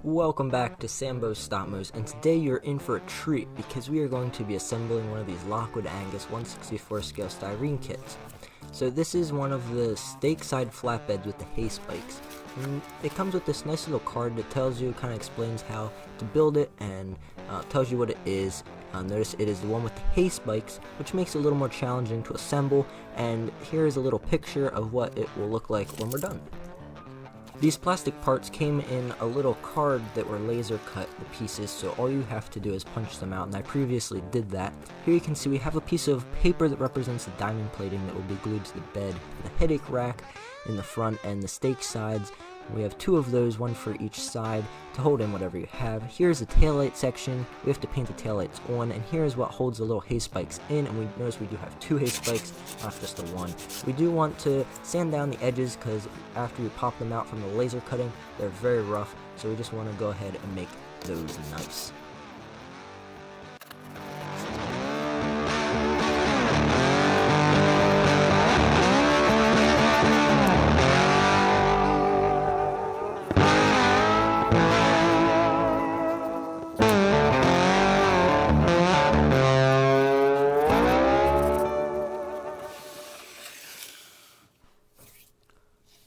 Welcome back to Sambo's Stop Mo's, and today you're in for a treat because we are going to be assembling one of these Lockwood Angus 1/64 scale styrene kits. So this is one of the stake side flatbeds with the hay spikes. And it comes with this nice little card that tells you, kind of explains how to build it, and tells you what it is. Notice it is the one with the hay spikes, which makes it a little more challenging to assemble, and here is a little picture of what it will look like when we're done. These plastic parts came in a little card that were laser cut, the pieces, so all you have to do is punch them out, and I previously did that. Here you can see we have a piece of paper that represents the diamond plating that will be glued to the bed, the headache rack in the front, and the stake sides. We have two of those, one for each side, to hold in whatever you have. Here's the taillight section. We have to paint the taillights on, and here's what holds the little hay spikes in, and we notice we do have two hay spikes, not just the one. We do want to sand down the edges because after you pop them out from the laser cutting, they're very rough, so we just want to go ahead and make those nice.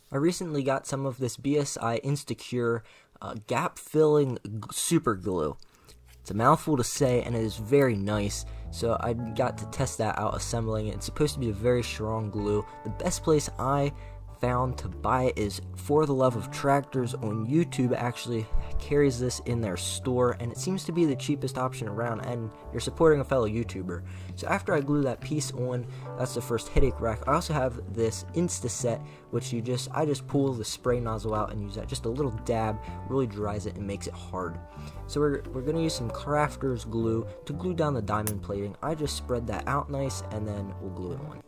I recently got some of this BSI Insecure gap filling super glue. It's a mouthful to say, and it is very nice, so I got to test that out assembling it. It's supposed to be a very strong glue. The best place I found to buy it is For the Love of Tractors on YouTube. Actually carries this in their store, and it seems to be the cheapest option around, and you're supporting a fellow YouTuber. So after I glue that piece on, that's the first headache rack. I also have this Insta-Set, which I just pull the spray nozzle out and use that, just a little dab, really dries it and makes it hard. So we're going to use some crafter's glue to glue down the diamond plating. I just spread that out nice, and then we'll glue it on.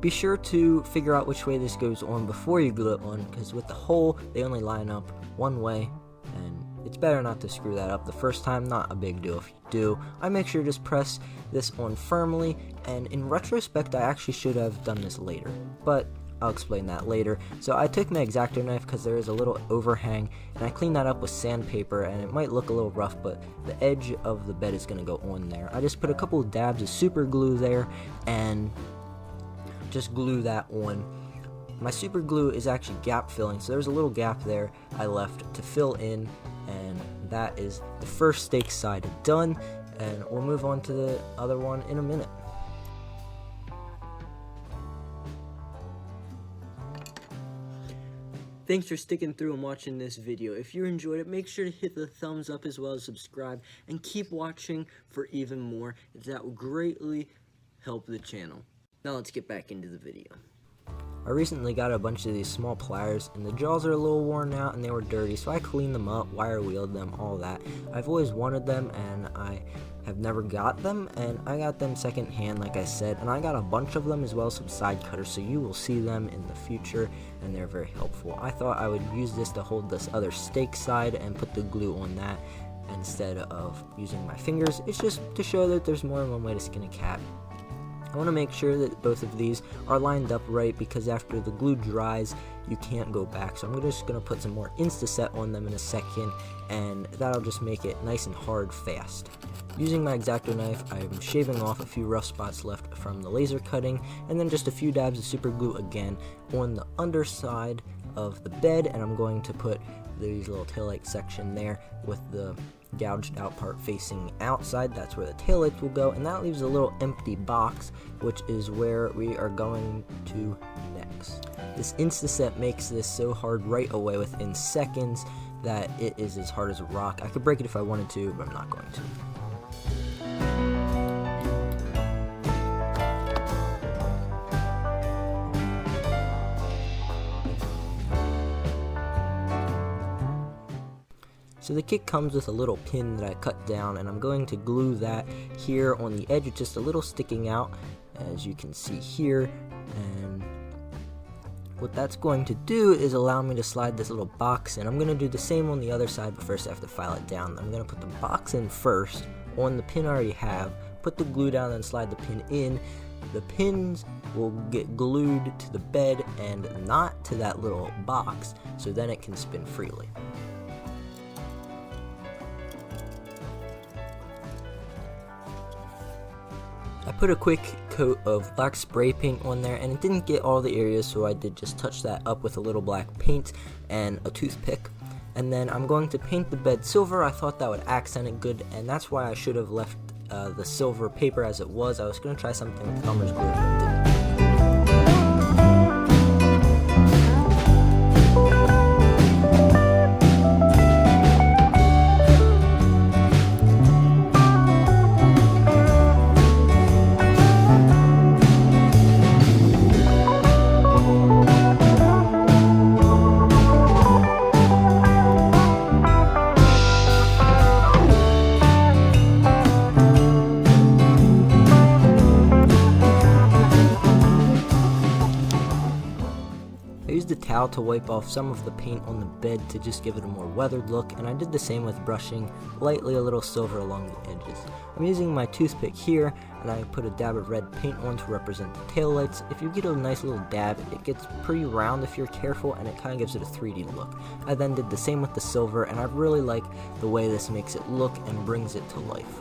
Be sure to figure out which way this goes on before you glue it on, because with the hole, they only line up one way, and it's better not to screw that up the first time. Not a big deal if you do. I make sure to just press this on firmly, and in retrospect, I actually should have done this later, but I'll explain that later. So I took my X-Acto knife because there is a little overhang, and I cleaned that up with sandpaper, and it might look a little rough, but the edge of the bed is going to go on there. I just put a couple of dabs of super glue there, and just glue that on. My super glue is actually gap filling, so there's a little gap there I left to fill in, and that is the first stake side done, and we'll move on to the other one in a minute. Thanks for sticking through and watching this video. If you enjoyed it, make sure to hit the thumbs up as well as subscribe, and keep watching for even more, as that will greatly help the channel. Now let's get back into the video. I recently got a bunch of these small pliers, and the jaws are a little worn out and they were dirty, so I cleaned them up, wire wheeled them, all that. I've always wanted them, and I have never got them, and I got them second hand, like I said, and I got a bunch of them as well as some side cutters, so you will see them in the future, and they're very helpful. I thought I would use this to hold this other stake side and put the glue on that instead of using my fingers. It's just to show that there's more than one way to skin a cat. I want to make sure that both of these are lined up right, because after the glue dries, you can't go back. So I'm just going to put some more Insta-Set on them in a second, and that'll just make it nice and hard fast. Using my X-Acto knife, I'm shaving off a few rough spots left from the laser cutting, and then just a few dabs of super glue again on the underside of the bed, and I'm going to put these little taillight section there with the gouged out part facing outside. That's where the taillights will go, and that leaves a little empty box, which is where we are going to next. This Insta-Set makes this so hard right away within seconds that it is as hard as a rock. I could break it if I wanted to, but I'm not going to. So the kit comes with a little pin that I cut down, and I'm going to glue that here on the edge, just a little sticking out, as you can see here, and What that's going to do is allow me to slide this little box in. I'm going to do the same on the other side, but first I have to file it down. I'm going to put the box in first on the pin I already have, put the glue down and slide the pin in. The pins will get glued to the bed and not to that little box, so then it can spin freely. I put a quick coat of black spray paint on there, and it didn't get all the areas, so I did just touch that up with a little black paint and a toothpick. And then I'm going to paint the bed silver. I thought that would accent it good, and that's why I should have left the silver paper as it was. I was going to try something with plumber's glue, but it didn't. I used a towel to wipe off some of the paint on the bed to just give it a more weathered look, and I did the same with brushing lightly a little silver along the edges. I'm using my toothpick here, and I put a dab of red paint on to represent the taillights. If you get a nice little dab, it gets pretty round if you're careful, and it kind of gives it a 3D look. I then did the same with the silver, and I really like the way this makes it look and brings it to life.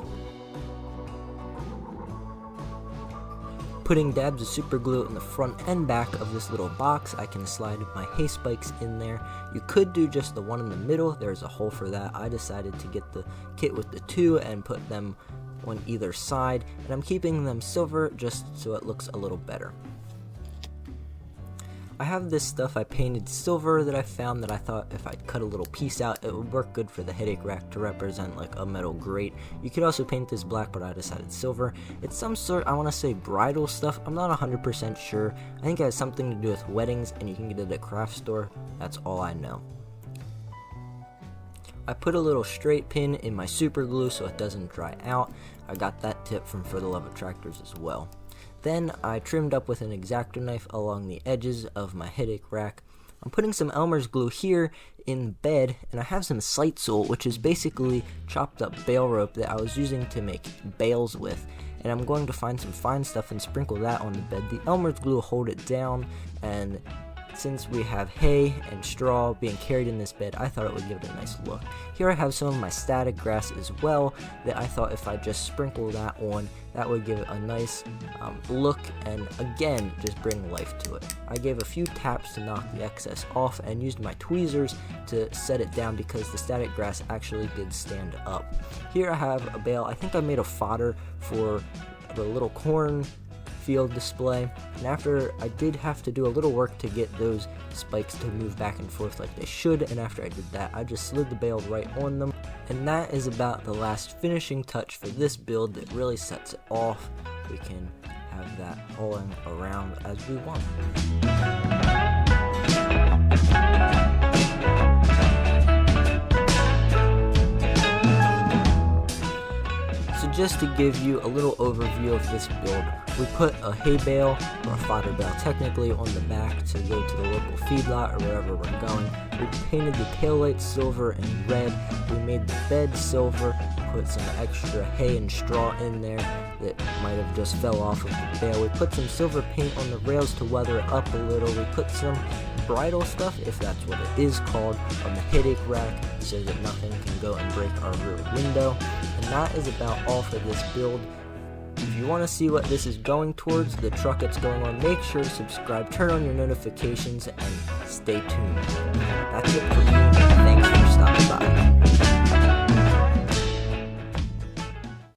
Putting dabs of super glue in the front and back of this little box, I can slide my hay spikes in there. You could do just the one in the middle, there's a hole for that. I decided to get the kit with the two and put them on either side, and I'm keeping them silver just so it looks a little better. I have this stuff I painted silver that I found that I thought if I'd cut a little piece out, it would work good for the headache rack to represent like a metal grate. You could also paint this black, but I decided silver. It's some sort, I want to say bridal stuff. I'm not 100% sure. I think it has something to do with weddings, and you can get it at a craft store. That's all I know. I put a little straight pin in my super glue so it doesn't dry out. I got that tip from For the Love of Tractors as well. Then I trimmed up with an X-Acto knife along the edges of my headache rack. I'm putting some Elmer's glue here in bed, and I have some sitesole, which is basically chopped up bale rope that I was using to make bales with. And I'm going to find some fine stuff and sprinkle that on the bed. The Elmer's glue will hold it down, and since we have hay and straw being carried in this bed, I thought it would give it a nice look. Here I have some of my static grass as well that I thought if I just sprinkle that on, that would give it a nice look and again just bring life to it. I gave a few taps to knock the excess off and used my tweezers to set it down because the static grass actually did stand up. Here I have a bale. I think I made a fodder for the little corn field display, and after I did have to do a little work to get those spikes to move back and forth like they should, and after I did that I just slid the bale right on them, and that is about the last finishing touch for this build that really sets it off. We can have that all around as we want. Just to give you a little overview of this build, we put a hay bale, or a fodder bale technically, on the back to go to the local feedlot or wherever we're going. We painted the taillights silver and red. We made the bed silver, put some extra hay and straw in there that might have just fell off of the bale. We put some silver paint on the rails to weather it up a little. We put some bridal stuff, if that's what it is called, on the headache rack so that nothing can go and break our rear window. And that is about all for this build. If you want to see what this is going towards, the truck it's going on, make sure to subscribe, turn on your notifications, and stay tuned. That's it for me.